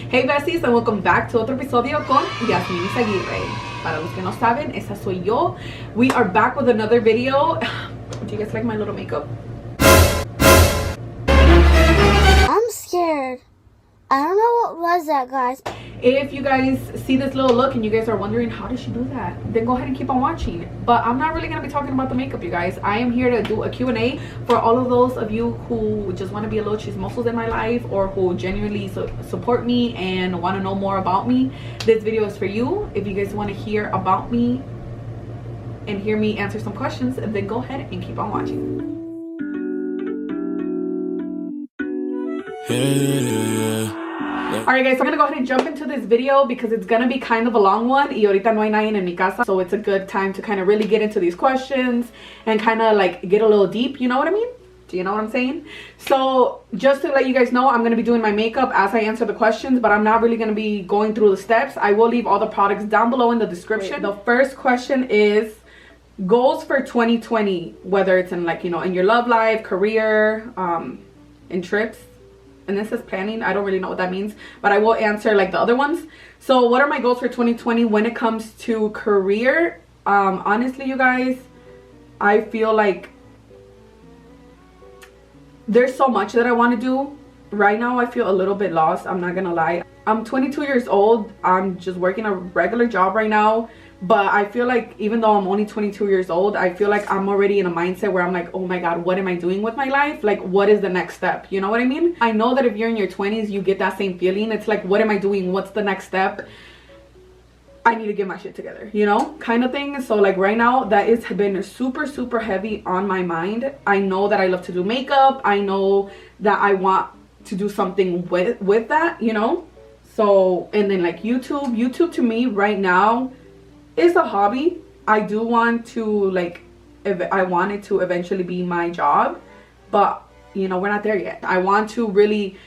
Hey besties, and welcome back to otro episodio con Jasmin Izaguirre. Para los que no saben, esa soy yo. We are back with another video. Do you guys like my little makeup? I'm scared. I don't know what was that, guys. If you guys see this little look and you guys are wondering how does she do that, then go ahead and keep on watching. But I'm not really going to be talking about the makeup, you guys. I am here to do a Q&A for all of those of you who just want to be a little chismosos in my life, or who genuinely support me and want to know more about me. This video is for you. If you guys want to hear about me and hear me answer some questions, then go ahead and keep on watching. Alright guys, so I'm gonna go ahead and jump into this video because it's gonna be kind of a long one. Y ahorita no hay nadie en mi casa, so it's a good time to kind of really get into these questions and kind of like get a little deep, you know what I mean? Do you know what I'm saying? So just to let you guys know, I'm going to be doing my makeup as I answer the questions, but I'm not really going to be going through the steps. I will leave all the products down below in the description. The first question is goals for 2020, whether it's in like, you know, in your love life, career, in trips. And this is planning. I don't really know what that means, but I will answer like the other ones. So what are my goals for 2020 when it comes to career? Honestly, you guys, I feel like there's so much that I want to do. Right now, I feel a little bit lost. I'm not gonna lie. I'm 22 years old. I'm just working a regular job right now. But I feel like even though I'm only 22 years old, I feel like I'm already in a mindset where I'm like, oh my God, what am I doing with my life? Like, what is the next step? You know what I mean? I know that if you're in your 20s, you get that same feeling. It's like, what am I doing? What's the next step? I need to get my shit together, you know, kind of thing. So like right now, that has been super heavy on my mind. I know that I love to do makeup. I know that I want to do something with that, you know. So, and then like YouTube to me right now is a hobby. I do want to like, I want it to eventually be my job, but you know, we're not there yet. I want to really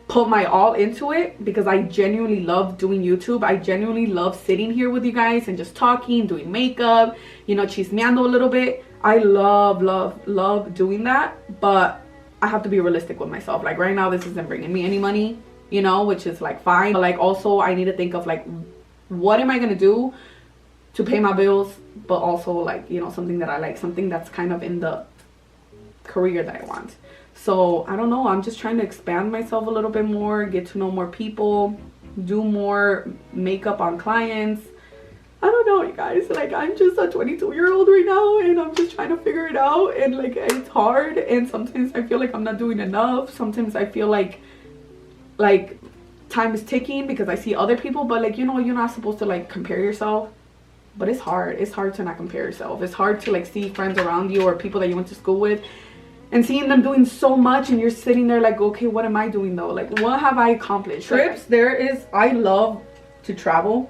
put my all into it because I genuinely love doing YouTube. I genuinely love sitting here with you guys and just talking, doing makeup, you know, chismeando a little bit. I love doing that, but I have to be realistic with myself. Like right now, this isn't bringing me any money, you know, which is like fine. But like also I need to think of like, what am I gonna do to pay my bills, but also like, you know, something that I like, something that's kind of in the career that I want. So I don't know, I'm just trying to expand myself a little bit more, get to know more people, do more makeup on clients. I don't know, you guys, like I'm just a 22-year-old right now and I'm just trying to figure it out, and like it's hard, and sometimes I feel like I'm not doing enough. Sometimes I feel like time is ticking because I see other people, but like, you know, you're not supposed to like compare yourself. But it's hard to not compare yourself. It's hard to like see friends around you or people that you went to school with and seeing them doing so much, and you're sitting there like, okay, what am I doing though? Like, what have I accomplished? Trips, I love to travel.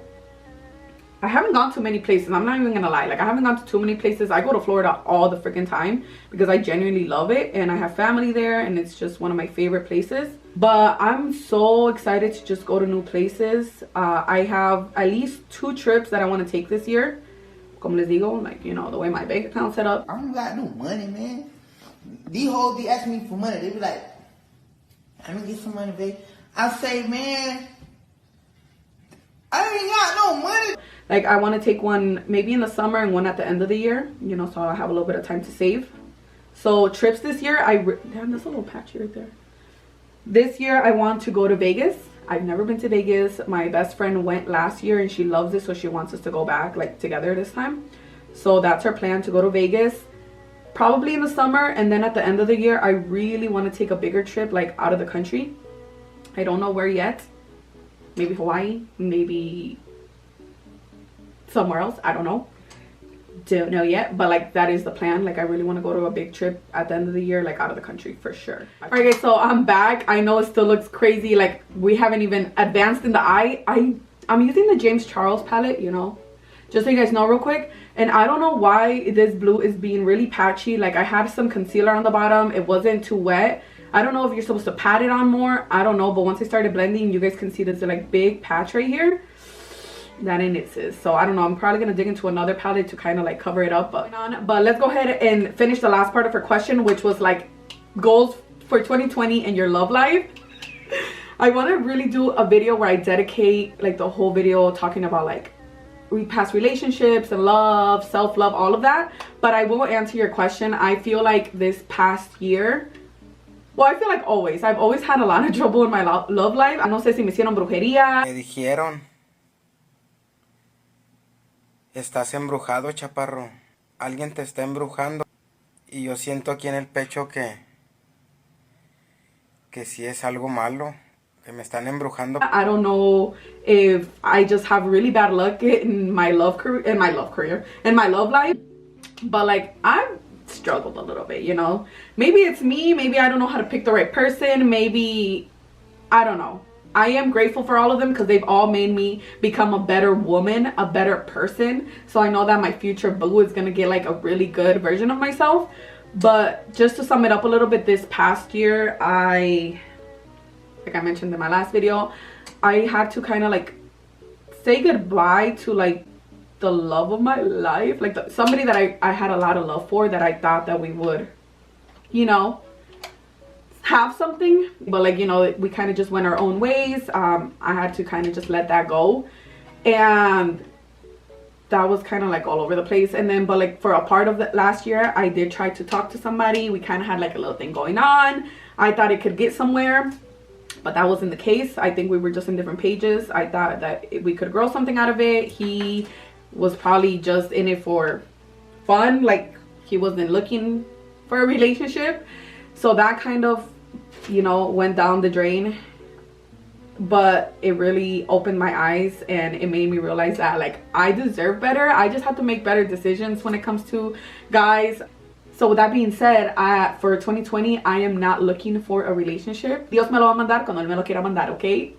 I haven't gone to many places. I'm not even gonna lie. Like, I haven't gone to too many places. I go to Florida all the freaking time because I genuinely love it, and I have family there, and it's just one of my favorite places. But I'm so excited to just go to new places. I have at least 2 trips that I want to take this year. Como les digo, like, you know, the way my bank account's set up. I don't got no money, man. These hoes be asking me for money. They be like, I'm gonna get some money, babe. I say, man, I ain't got no money. Like, I want to take one maybe in the summer and one at the end of the year, you know, so I have a little bit of time to save. So trips this year, damn, there's a little patchy right there. This year I want to go to Vegas. I've never been to Vegas. My best friend went last year and she loves it, so she wants us to go back like together this time. So that's our plan, to go to Vegas probably in the summer, and then at the end of the year I really want to take a bigger trip, like out of the country. I don't know where yet. Maybe Hawaii, maybe somewhere else, I don't know yet, but like that is the plan. Like I really want to go to a big trip at the end of the year, like out of the country for sure. All right guys, so I'm back. I know it still looks crazy, like we haven't even advanced in the eye. I'm using the James Charles palette, you know, just so you guys know real quick. And I don't know why this blue is being really patchy. Like I had some concealer on the bottom, it wasn't too wet. I don't know if you're supposed to pat it on more, I don't know, but once I started blending, you guys can see there's a like big patch right here. That in it is. So I don't know, I'm probably gonna dig into another palette to kind of like cover it up, but let's go ahead and finish the last part of her question, which was like goals for 2020 and your love life. I want to really do a video where I dedicate like the whole video talking about like past relationships and love, self-love, all of that. But I will answer your question. I feel like this past year, well, I feel like always, I've always had a lot of trouble in my love life. No sé si me hicieron brujería. Me dijeron, estás embrujado, chaparro. Alguien te está embrujando. Y yo siento aquí en el pecho que sí es algo malo. Que me están embrujando. I don't know if I just have really bad luck in my love career, in my love life. But like, I've struggled a little bit, you know. Maybe it's me. Maybe I don't know how to pick the right person. Maybe, I don't know. I am grateful for all of them because they've all made me become a better woman, a better person. So I know that my future boo is going to get like a really good version of myself. But just to sum it up a little bit, this past year, like I mentioned in my last video, I had to kind of like say goodbye to like the love of my life, like somebody that I had a lot of love for, that I thought that we would, you know, have something. But like, you know, we kind of just went our own ways. I had to kind of just let that go, and that was kind of like all over the place. And then, but like for a part of the last year, I did try to talk to somebody. We kind of had like a little thing going on. I thought it could get somewhere, but that wasn't the case. I think we were just in different pages. I thought that we could grow something out of it. He was probably just in it for fun. Like, he wasn't looking for a relationship. So that kind of, you know, went down the drain. But it really opened my eyes, and it made me realize that like I deserve better. I just have to make better decisions when it comes to guys. So with that being said, for 2020, I am not looking for a relationship. Dios me lo va a mandar cuando él me lo quiera mandar, ¿ok?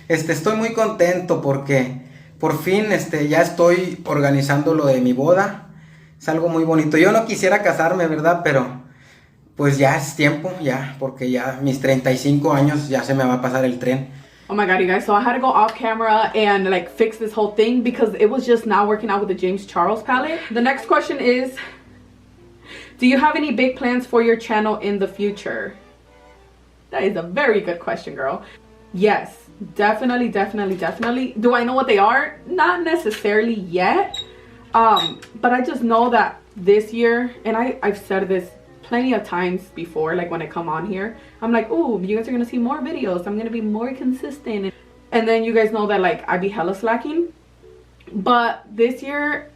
Estoy muy contento porque por fin ya estoy organizando lo de mi boda. Es algo muy bonito. Yo no quisiera casarme, ¿verdad? Pero pues ya es tiempo, ya, porque ya mis 35 años ya se me va a pasar el tren. Oh my god, you guys, so I had to go off camera and like fix this whole thing because it was just not working out with the James Charles palette. The next question is, do you have any big plans for your channel in the future? That is a very good question, girl. Yes, definitely. Do I know what they are? Not necessarily yet. But I just know that this year, and I've said this plenty of times before, like when I come on here, I'm like, oh, you guys are gonna see more videos. I'm gonna be more consistent. And then you guys know that like I be hella slacking. But this year,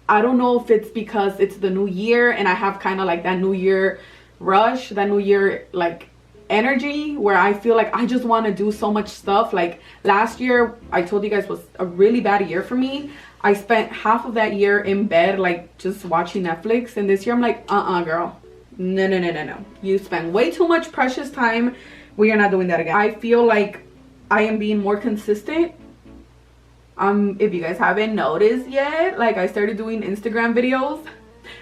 I don't know if it's because it's the new year and I have kind of like that new year rush, that new year like energy, where I feel like I just want to do so much stuff. Like last year, I told you guys, was a really bad year for me. I spent half of that year in bed, like just watching Netflix. And this year I'm like, girl, no. You spend way too much precious time. We are not doing that again. I feel like I am being more consistent. If you guys haven't noticed yet, like I started doing Instagram videos,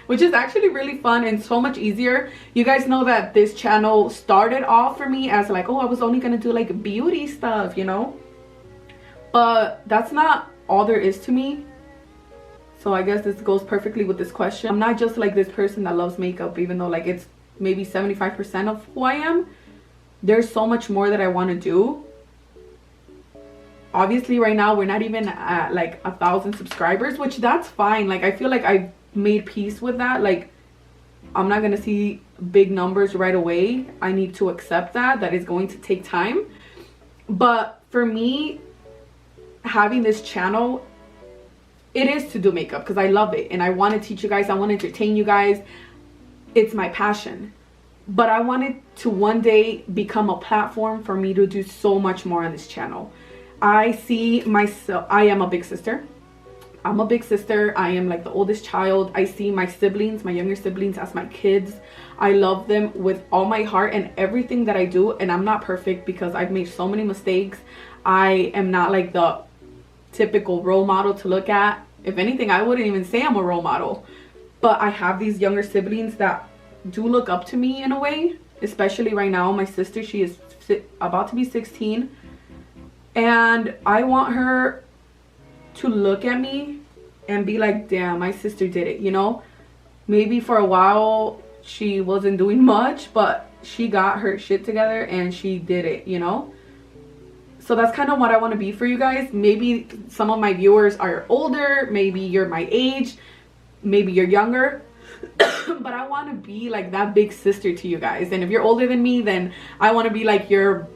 which is actually really fun and so much easier. You guys know that this channel started off for me as like, oh, I was only gonna do like beauty stuff, you know, but that's not all there is to me. So I guess this goes perfectly with this question. I'm not just like this person that loves makeup, even though like it's maybe 75% of who I am. There's so much more that I want to do. Obviously right now we're not even at like 1,000 subscribers, which that's fine. Like I feel like I've made peace with that. Like I'm not gonna see big numbers right away. I need to accept that is going to take time. But for me, having this channel, it is to do makeup because I love it and I want to teach you guys, I want to entertain you guys. It's my passion. But I wanted to one day become a platform for me to do so much more on this channel. I see myself, I am a big sister. I'm a big sister. I am like the oldest child. I see my siblings, my younger siblings, as my kids. I love them with all my heart and everything that I do. And I'm not perfect because I've made so many mistakes. I am not like the typical role model to look at. If anything, I wouldn't even say I'm a role model. But I have these younger siblings that do look up to me in a way. Especially right now, my sister, she is about to be 16. And I want her to look at me and be like, damn, my sister did it, you know. Maybe for a while she wasn't doing much, but she got her shit together and she did it, you know. So that's kind of what I want to be for you guys. Maybe some of my viewers are older, maybe you're my age, maybe you're younger. But I want to be like that big sister to you guys. And if you're older than me, then I want to be like your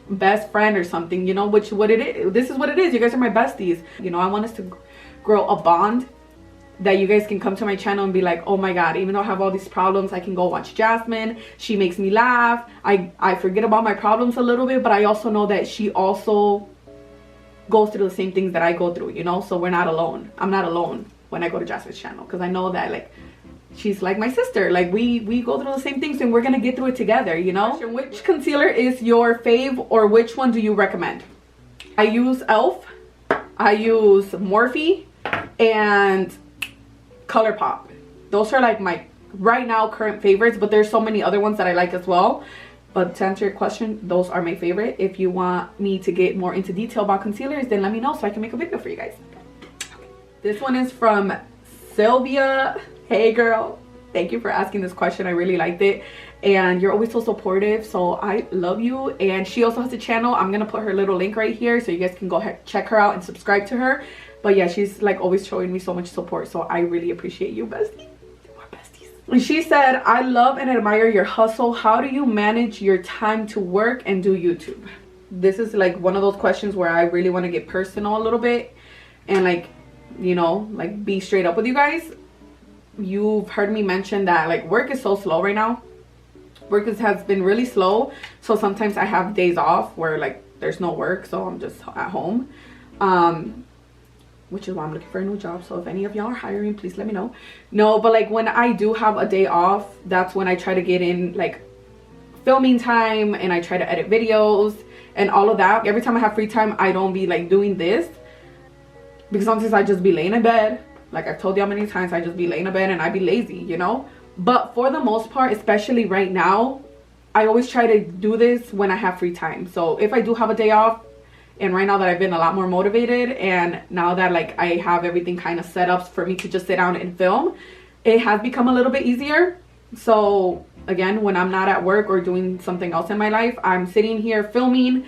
best friend or something, you know, which what it is. This is what it is. You guys are my besties. You know, I want us to grow a bond that you guys can come to my channel and be like, oh my god, even though I have all these problems, I can go watch Jasmine. She makes me laugh. I forget about my problems a little bit, but I also know that she also goes through the same things that I go through, you know. So we're not alone. I'm not alone when I go to Jasmine's channel, because I know that like she's like my sister. Like we go through the same things and we're gonna get through it together, you know. Which concealer is your fave, or which one do you recommend? I use Elf, I use Morphe, and ColourPop. Those are like my right now current favorites, but there's so many other ones that I like as well. But to answer your question, those are my favorite. If you want me to get more into detail about concealers, then let me know so I can make a video for you guys. This one is from Sylvia. Hey girl, thank you for asking this question. I really liked it, and you're always so supportive, so I love you. And she also has a channel. I'm gonna put her little link right here so you guys can go ahead, check her out and subscribe to her. But yeah, she's like always showing me so much support, so I really appreciate you, bestie. We're besties. And she said, I love and admire your hustle. How do you manage your time to work and do YouTube? This is like one of those questions where I really want to get personal a little bit and like, you know, like be straight up with you guys. You've heard me mention that like work is so slow right now. Work has been really slow, so sometimes I have days off where like there's no work, so I'm just at home, which is why I'm looking for a new job. So if any of y'all are hiring, please let me know. No, but like when I do have a day off, that's when I try to get in like filming time, and I try to edit videos and all of that. Every time I have free time, I don't be like doing this, because sometimes I just be laying in bed. Like I've told y'all many times, I just be laying in bed and I be lazy, you know. But for the most part, especially right now, I always try to do this when I have free time. So if I do have a day off, and right now that I've been a lot more motivated, and now that like I have everything kind of set up for me to just sit down and film, it has become a little bit easier. So again, when I'm not at work or doing something else in my life, I'm sitting here filming,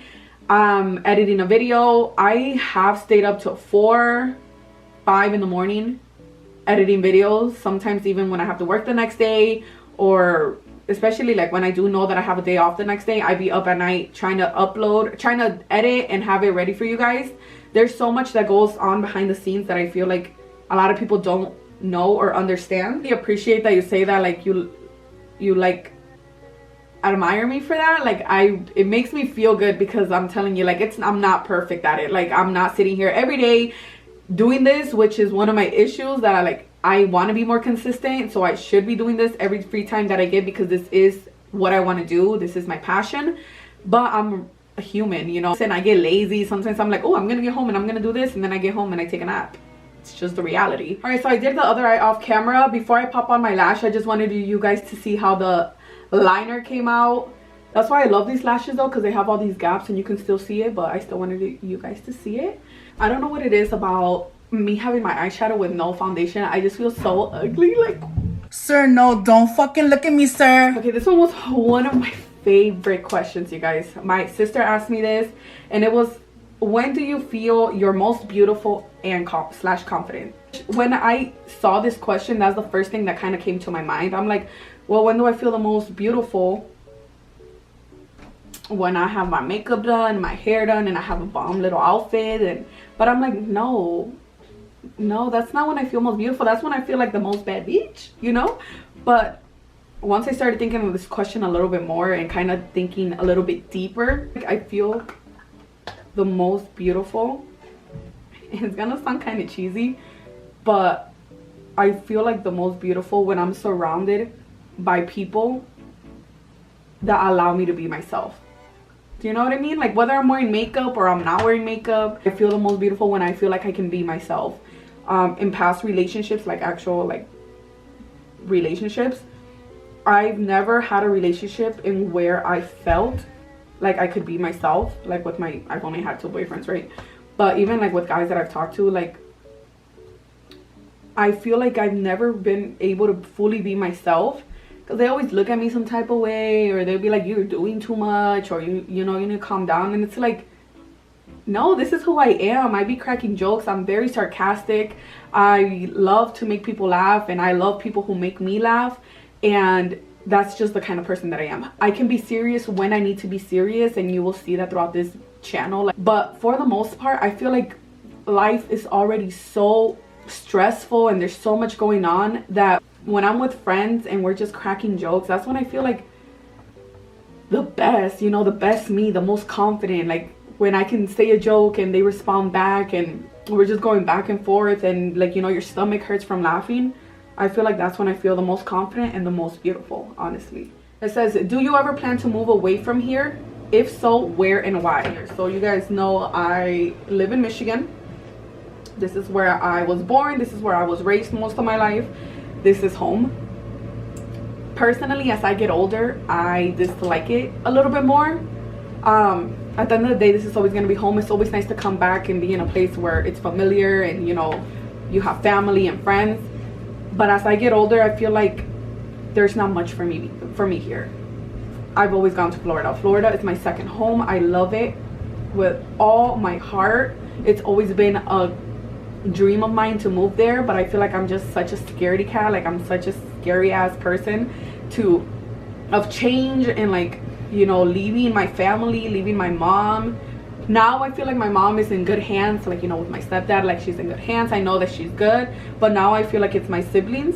editing a video. I have stayed up to 4, 5 in the morning editing videos, sometimes even when I have to work the next day, or especially like when I do know that I have a day off the next day, I be up at night trying to upload, trying to edit and have it ready for you guys. There's so much that goes on behind the scenes that I feel like a lot of people don't know or understand. I appreciate that you say that, like you like admire me for that. Like it makes me feel good, because I'm telling you, like I'm not perfect at it. Like I'm not sitting here every day doing this, which is one of my issues, that I want to be more consistent. So I should be doing this every free time that I get, because this is what I want to do. This is my passion. But I'm a human, you know, and I get lazy. Sometimes I'm like, oh, I'm gonna get home and I'm gonna do this, and then I get home and I take a nap. It's just the reality. All right, so I did the other eye off camera. Before I pop on my lash, I just wanted you guys to see how the liner came out. That's why I love these lashes though, because they have all these gaps and you can still see it, but I still wanted you guys to see it. I don't know what it is about me having my eyeshadow with no foundation. I just feel so ugly. Like, sir, no, don't fucking look at me, sir. Okay, this one was one of my favorite questions, you guys. My sister asked me this, and it was, when do you feel your most beautiful and slash confident? When I saw this question, that's the first thing that kind of came to my mind. I'm like, well, when do I feel the most beautiful? When I have my makeup done, my hair done, and I have a bomb little outfit. But I'm like, no, that's not when I feel most beautiful. That's when I feel like the most bad bitch, you know. But once I started thinking of this question a little bit more and kind of thinking a little bit deeper, like, I feel the most beautiful. It's gonna sound kind of cheesy, but I feel like the most beautiful when I'm surrounded by people that allow me to be myself. Do you know what I mean? Like, whether I'm wearing makeup or I'm not wearing makeup, I feel the most beautiful when I feel like I can be myself. In past relationships, like actual like relationships, I've never had a relationship in where I felt like I could be myself. Like with I've only had 2 boyfriends, right? But even like with guys that I've talked to, like I feel like I've never been able to fully be myself, because they always look at me some type of way, or they'll be like, you're doing too much, or you know, you need to calm down. And it's like, no, this is who I am. I be cracking jokes. I'm very sarcastic. I love to make people laugh, and I love people who make me laugh. And that's just the kind of person that I am. I can be serious when I need to be serious, and you will see that throughout this channel. But for the most part, I feel like life is already so stressful and there's so much going on that when I'm with friends and we're just cracking jokes, that's when I feel like the best, you know, the best me, the most confident. Like when I can say a joke and they respond back and we're just going back and forth, and like, you know, your stomach hurts from laughing. I feel like that's when I feel the most confident and the most beautiful, honestly. It says, do you ever plan to move away from here? If so, where and why? So you guys know I live in Michigan. This is where I was born. This is where I was raised most of my life. This is home. Personally, as I get older, I dislike it a little bit more. At the end of the day, this is always going to be home. It's always nice to come back and be in a place where it's familiar and, you know, you have family and friends. But as I get older, I feel like there's not much for me here. I've always gone to Florida. Florida is my second home. I love it with all my heart. It's always been a dream of mine to move there, but I feel like I'm just such a scaredy cat. Like I'm such a scary ass person of change and, like, you know, leaving my family, leaving my mom. Now I feel like my mom is in good hands, like, you know, with my stepdad, like she's in good hands. I know that she's good, but now I feel like it's my siblings.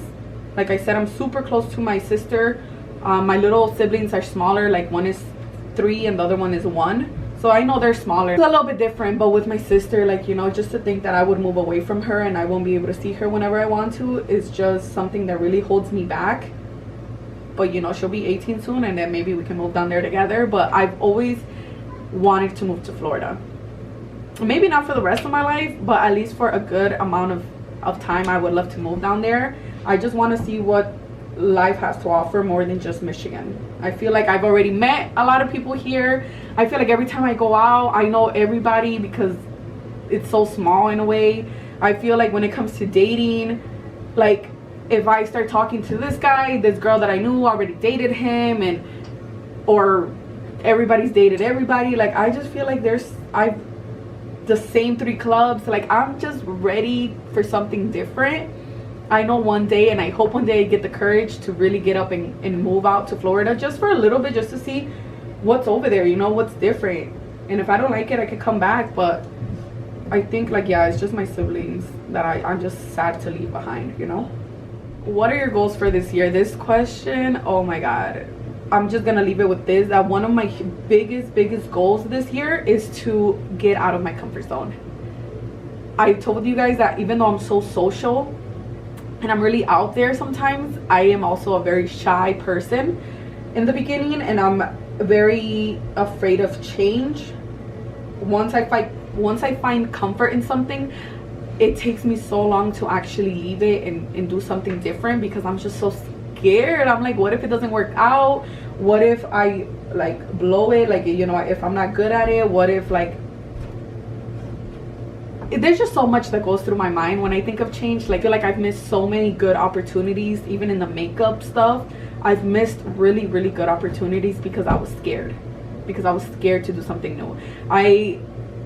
Like I said, I'm super close to my sister. My little siblings are smaller, like one is 3 and the other one is 1. So I know they're smaller. It's a little bit different, but with my sister, like, you know, just to think that I would move away from her and I won't be able to see her whenever I want to is just something that really holds me back. But, you know, she'll be 18 soon and then maybe we can move down there together. But I've always wanted to move to Florida. Maybe not for the rest of my life, but at least for a good amount of time I would love to move down there. I just want to see what life has to offer more than just Michigan. I feel like I've already met a lot of people here. I feel like every time I go out, I know everybody because it's so small in a way. I feel like when it comes to dating, like if I start talking to this guy, this girl that I knew already dated him, and or everybody's dated everybody. Like I just feel like I've the same 3 clubs. Like I'm just ready for something different. I know one day, and I hope one day I get the courage to really get up and move out to Florida just for a little bit, just to see what's over there, you know, what's different. And if I don't like it, I could come back. But I think, like, yeah, it's just my siblings that I'm just sad to leave behind, you know. What are your goals for this year? This question, oh my god, I'm just gonna leave it with this, that one of my biggest goals this year is to get out of my comfort zone. I told you guys that even though I'm so social and I'm really out there sometimes, I am also a very shy person in the beginning, and I'm very afraid of change. Once I find comfort in something, it takes me so long to actually leave it and do something different because I'm just so scared. I'm like, what if it doesn't work out? What if I like blow it? Like, you know, if I'm not good at it, what if, like, there's just so much that goes through my mind when I think of change. Like, I feel like I've missed so many good opportunities, even in the makeup stuff. I've missed really good opportunities because I was scared to do something new.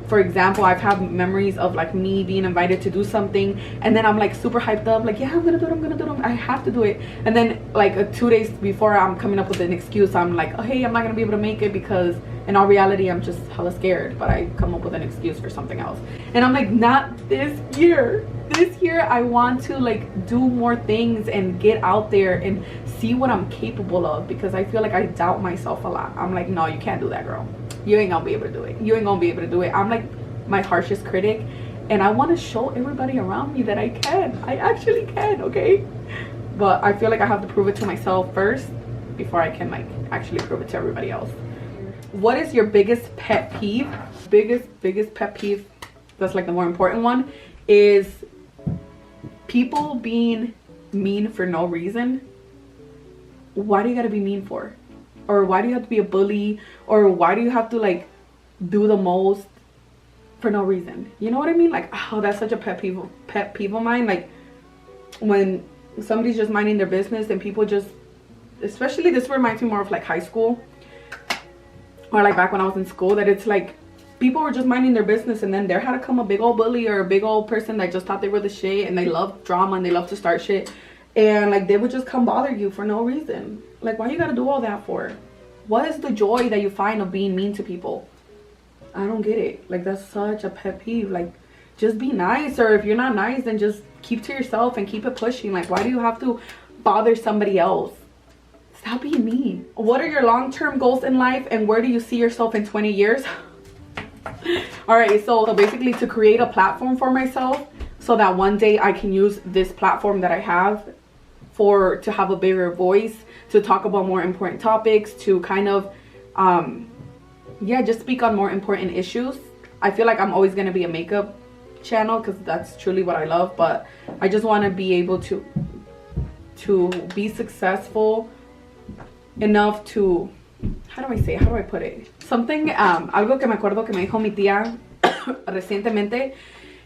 For example, I've had memories of like me being invited to do something, and then I'm like super hyped up, like, yeah, I'm gonna do it, I have to do it. And then like 2 days before, I'm coming up with an excuse. I'm like, oh, hey, I'm not gonna be able to make it because in all reality, I'm just hella scared, but I come up with an excuse for something else. And I'm like, not this year. This year, I want to like do more things and get out there and see what I'm capable of, because I feel like I doubt myself a lot. I'm like, no, you can't do that, girl. You ain't gonna be able to do it. You ain't gonna be able to do it. I'm like my harshest critic, and I want to show everybody around me that I can. I actually can, okay? But I feel like I have to prove it to myself first before I can like actually prove it to everybody else. What is your biggest pet peeve? Biggest pet peeve, that's like the more important one, is people being mean for no reason. Why do you gotta be mean for? Or why do you have to be a bully? Or why do you have to like do the most for no reason? You know what I mean? Like, oh, that's such a pet peeve of mine. Like when somebody's just minding their business and people just, especially this reminds me more of like high school, or like back when I was in school, that it's like people were just minding their business, and then there had to come a big old bully or a big old person that just thought they were the shit, and they love drama and they love to start shit, and like they would just come bother you for no reason. Like, why you gotta do all that for? What is the joy that you find of being mean to people? I don't get it. Like, that's such a pet peeve. Like, just be nice, or if you're not nice, then just keep to yourself and keep it pushing. Like, why do you have to bother somebody else? Stop being mean. What are your long-term goals in life, and where do you see yourself in 20 years? All right, so basically to create a platform for myself so that one day I can use this platform that I have to have a bigger voice, to talk about more important topics, to kind of yeah, just speak on more important issues. I feel like I'm always going to be a makeup channel because that's truly what I love, but I just want to be able to be successful enough to, how do I put it? Something, algo que me acuerdo que me dijo mi tía recientemente,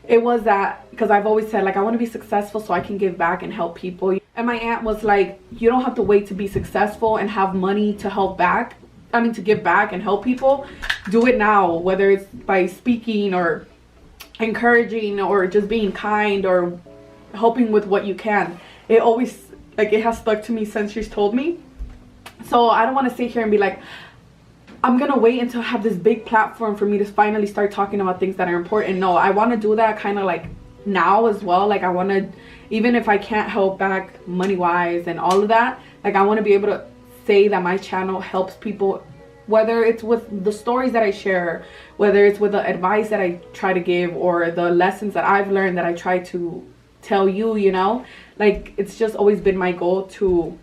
it was that, because I've always said, like, I want to be successful so I can give back and help people. And my aunt was like, you don't have to wait to be successful and have money to help back. I mean, to give back and help people. Do it now, whether it's by speaking or encouraging or just being kind or helping with what you can. It always, like, it has stuck to me since she's told me. So I don't want to sit here and be like, I'm gonna wait until I have this big platform for me to finally start talking about things that are important. No, I want to do that kind of like now as well. Like, I want to, even if I can't help back money wise and all of that, like, I want to be able to say that my channel helps people, whether it's with the stories that I share, whether it's with the advice that I try to give, or the lessons that I've learned that I try to tell you, you know. Like, it's just always been my goal to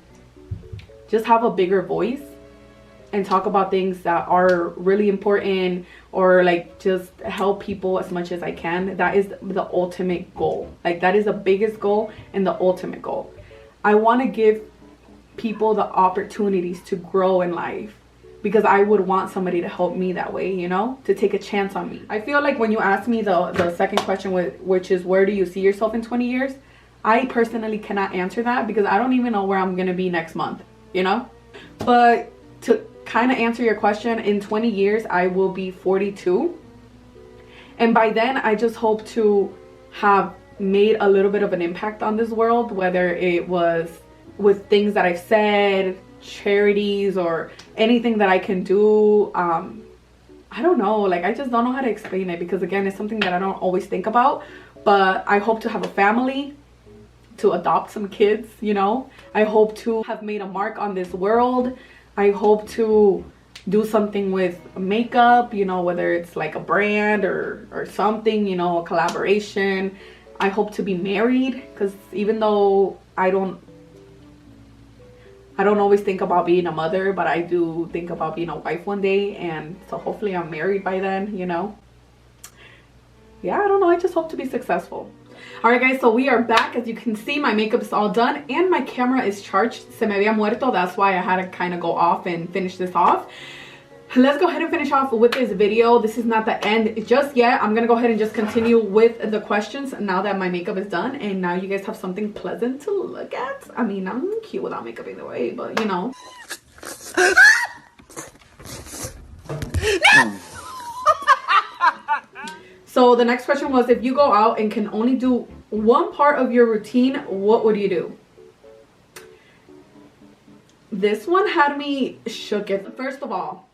just have a bigger voice and talk about things that are really important, or like just help people as much as I can. That is the ultimate goal. Like, that is the biggest goal and the ultimate goal. I want to give people the opportunities to grow in life, because I would want somebody to help me that way, you know, to take a chance on me. I feel like when you ask me the second question, which is where do you see yourself in 20 years, I personally cannot answer that, because I don't even know where I'm gonna be next month, you know. But to kind of answer your question, in 20 years I will be 42, and by then I just hope to have made a little bit of an impact on this world, whether it was with things that I've said, charities, or anything that I can do. I don't know, like, I just don't know how to explain it, because again, it's something that I don't always think about. But I hope to have a family, to adopt some kids, you know. I hope to have made a mark on this world. I hope to do something with makeup, you know, whether it's like a brand or something, you know, a collaboration. I hope to be married, because even though I don't always think about being a mother, but I do think about being a wife one day, and so hopefully I'm married by then, you know. Yeah, I don't know, I just hope to be successful. All right, guys, so we are back. As you can see, my makeup is all done and my camera is charged. Se me había muerto, that's why I had to kind of go off and finish this off. Let's go ahead and finish off with this video. This is not the end just yet. I'm gonna go ahead and just continue with the questions now that my makeup is done, and now you guys have something pleasant to look at. I mean, I'm cute without makeup either way, but you know. So the next question was, if you go out and can only do one part of your routine, what would you do? This one had me shook. First of all,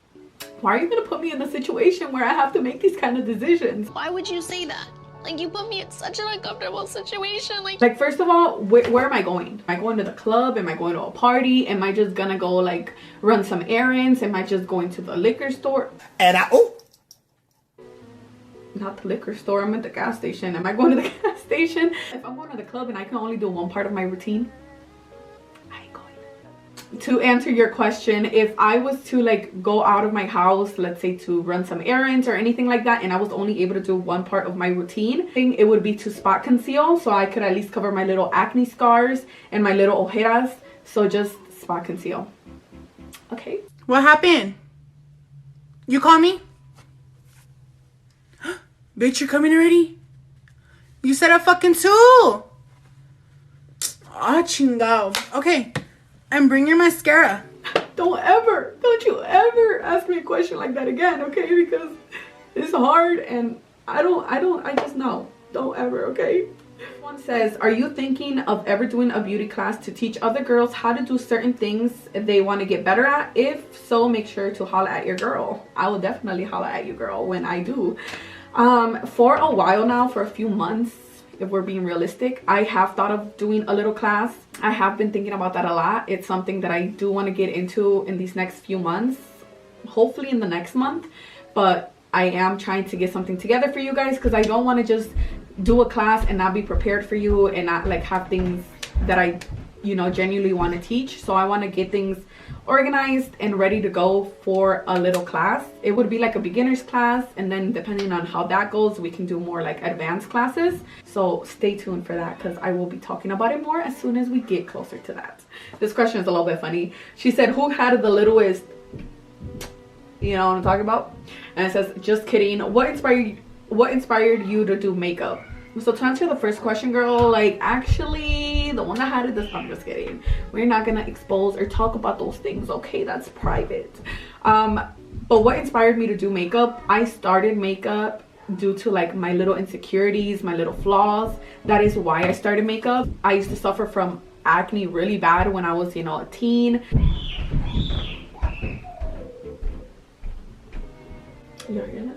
why are you gonna put me in a situation where I have to make these kind of decisions? Why would you say that? Like, you put me in such an uncomfortable situation. Like first of all, where am I going? Am I going to the club? Am I going to a party? Am I just gonna go like run some errands? Am I just going to the liquor store? And Not the liquor store, I'm at the gas station. Am I going to the gas station? If I'm going to the club and I can only do one part of my routine, I ain't going. To answer your question, if I was to like go out of my house, let's say to run some errands or anything like that, and I was only able to do one part of my routine, it would be to spot conceal, so I could at least cover my little acne scars and my little ojeras. So just spot conceal. Okay. What happened? You call me? Bitch, you're coming already? You said a fucking 2. Ah, chingao. Okay, and bring your mascara. Don't you ever ask me a question like that again, okay? Because It's hard, and I just know. Don't ever, okay? One says, are you thinking of ever doing a beauty class to teach other girls how to do certain things they want to get better at? If so, make sure to holla at your girl. I will definitely holla at you, girl, when I do. For a while now, for a few months, if we're being realistic, I have thought of doing a little class. I have been thinking about that a lot. It's something that I do want to get into in these next few months, hopefully in the next month. But I am trying to get something together for you guys, because I don't want to just do a class and not be prepared for you and not like have things that I, you know, genuinely want to teach. So I want to get things organized and ready to go for a little class. It would be like a beginner's class, and then depending on how that goes, we can do more like advanced classes. So stay tuned for that, because I will be talking about it more as soon as we get closer to that. This question is a little bit funny. She said, who had the littlest, you know what I'm talking about? And it says, just kidding. What inspired you to do makeup? So to answer the first question, girl, like actually the one that had it this time, just kidding. We're not gonna expose or talk about those things, okay? That's private. But what inspired me to do makeup? I started makeup due to like my little insecurities, my little flaws. That is why I started makeup. I used to suffer from acne really bad when I was, you know, a teen. You hear that?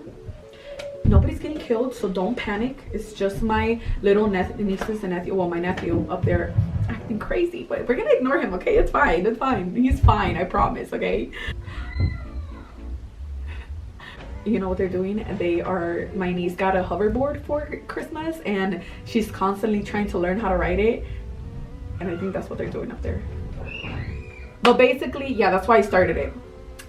Nobody's getting killed, so don't panic. It's just my little nieces and nephew, well, my nephew up there acting crazy, but we're gonna ignore him, okay? It's fine, it's fine. He's fine, I promise, okay? You know what they're doing? My niece got a hoverboard for Christmas, and she's constantly trying to learn how to ride it, and I think that's what they're doing up there. But basically, yeah, that's why I started it.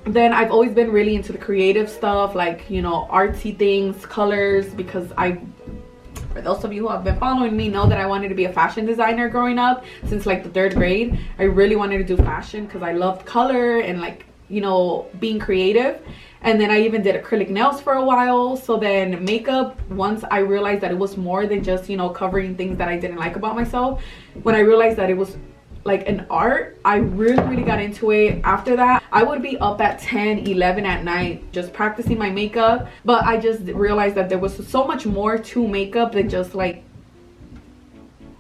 Then I've always been really into the creative stuff, like, you know, artsy things, colors, because for those of you who have been following me know that I wanted to be a fashion designer growing up since like the 3rd grade. I really wanted to do fashion because I loved color and like, you know, being creative. And then I even did acrylic nails for a while. So then makeup, once I realized that it was more than just, you know, covering things that I didn't like about myself, when I realized that it was like an art, I really got into it. After that, I would be up at 10, 11 at night just practicing my makeup. But I just realized that there was so much more to makeup than just like,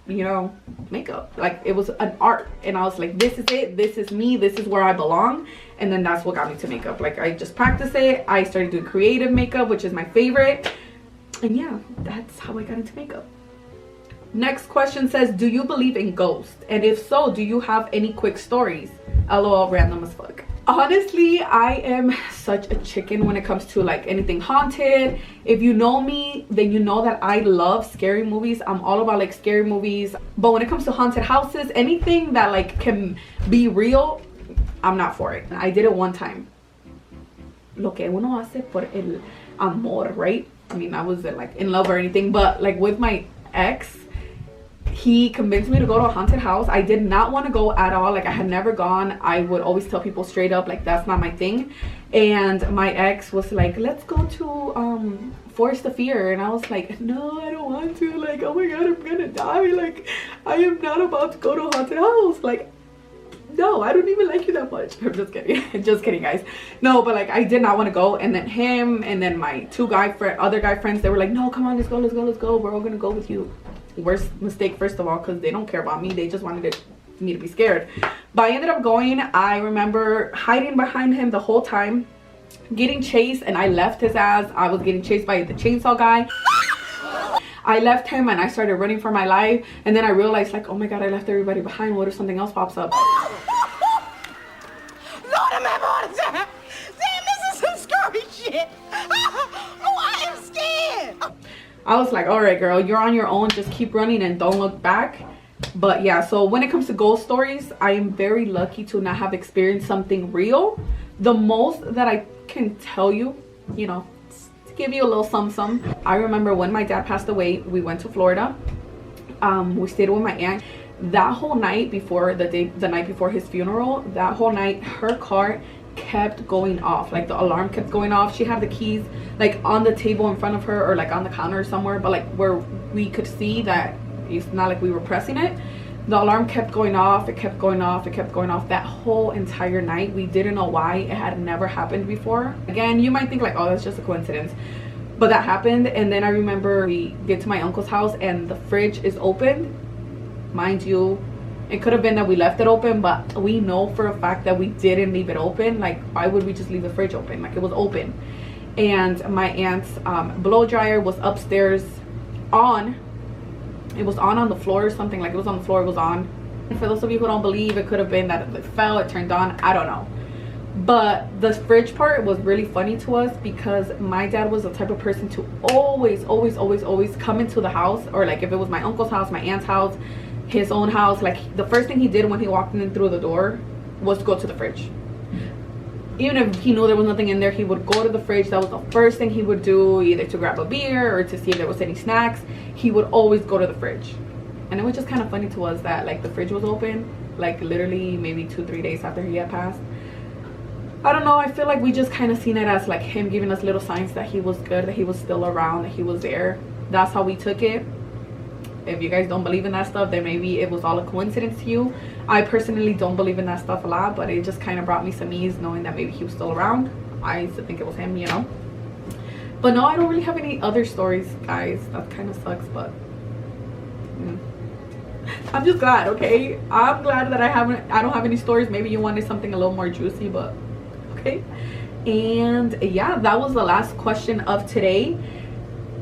you know, makeup. Like it was an art, and I was like, this is it, this is me, this is where I belong. And then that's what got me to makeup. Like I just practiced it. I started doing creative makeup, which is my favorite, and yeah, that's how I got into makeup. Next question says, do you believe in ghosts? And if so, do you have any quick stories? LOL, random as fuck. Honestly, I am such a chicken when it comes to like anything haunted. If you know me, then you know that I love scary movies. I'm all about like scary movies. But when it comes to haunted houses, anything that like can be real, I'm not for it. I did it one time. Lo que uno hace por el amor, right? I mean, I wasn't like in love or anything, but like with my ex, he convinced me to go to a haunted house. I did not want to go at all. Like I had never gone. I would always tell people straight up, like that's not my thing. And my ex was like, let's go to Forest of Fear. And I was like, no, I don't want to. Like, oh my god, I'm gonna die. Like I am not about to go to a haunted house. Like, no, I don't even like you that much. I'm just kidding. Just kidding, guys. No, but like I did not want to go. And then him and then my other guy friends, they were like, no, come on, let's go. We're all gonna go with you. Worst mistake, first of all, because they don't care about me. They just wanted me to be scared. But I ended up going. I remember hiding behind him the whole time, getting chased, and I left his ass. I was getting chased by the chainsaw guy. I left him and I started running for my life, and then I realized like, oh my god, I left everybody behind. What if something else pops up? Lord, I'm having a heart attack. Damn, this is some scary shit. Oh, I am scared. I was like, all right, girl, you're on your own. Just keep running and don't look back. But yeah, so when it comes to ghost stories, I am very lucky to not have experienced something real. The most that I can tell you, you know, to give you a little some. I remember when my dad passed away, we went to Florida. We stayed with my aunt. That whole night before the night before his funeral, that whole night, her car kept going off. Like the alarm kept going off. She had the keys like on the table in front of her, or like on the counter somewhere, but like where we could see that it's not like we were pressing it. The alarm kept going off. It kept going off. That whole entire night. We didn't know why. It had never happened before. Again, you might think like, oh, that's just a coincidence, But that happened, and then I remember we get to my uncle's house and the fridge is open. Mind you, it could have been that we left it open, but we know for a fact that we didn't leave it open. Like, why would we just leave the fridge open? Like, it was open. And my aunt's blow dryer was upstairs on. It was on the floor or something. Like, it was on the floor, it was on. And for those of you who don't believe, it could have been that it fell, it turned on, I don't know. But the fridge part was really funny to us because my dad was the type of person to always come into the house, or like if it was my uncle's house, my aunt's house, his own house, like the first thing he did when he walked in through the door was go to the fridge. Even if he knew there was nothing in there, he would go to the fridge. That was the first thing he would do, either to grab a beer or to see if there was any snacks. He would always go to the fridge. And it was just kind of funny to us that like the fridge was open, like literally maybe 2-3 days after he had passed. I don't know, I feel like we just kind of seen it as like him giving us little signs that he was good, that he was still around, that he was there. That's how we took it. If you guys don't believe in that stuff, then maybe it was all a coincidence to you. I personally don't believe in that stuff a lot, but it just kind of brought me some ease knowing that maybe he was still around. I used to think it was him, you know. But no, I don't really have any other stories, guys. That kind of sucks, but I'm just glad, okay? I'm glad that I don't have any stories. Maybe you wanted something a little more juicy, but okay. And yeah, that was the last question of today.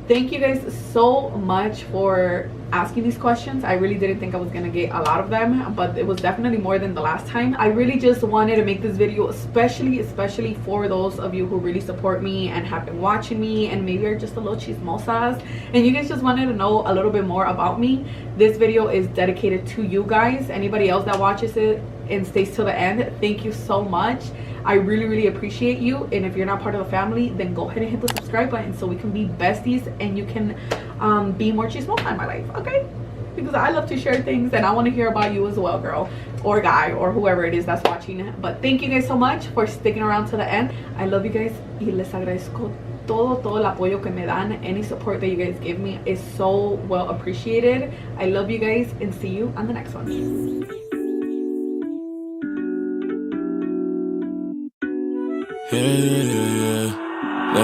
Thank you guys so much for asking these questions. I really didn't think I was gonna get a lot of them, but it was definitely more than the last time. I really just wanted to make this video especially for those of you who really support me and have been watching me and maybe are just a little chismosas and you guys just wanted to know a little bit more about me. This video is dedicated to you guys. Anybody else that watches it and stays till the end, thank you so much. I really appreciate you, and if you're not part of the family, then go ahead and hit the subscribe button so we can be besties and you can be more chismosa in my life, okay? Because I love to share things and I want to hear about you as well, girl or guy or whoever it is that's watching. But thank you guys so much for sticking around to the end. I love you guys y les agradezco todo el apoyo que me dan. Any support that you guys give me is so well appreciated. I love you guys and see you on the next one. Yeah.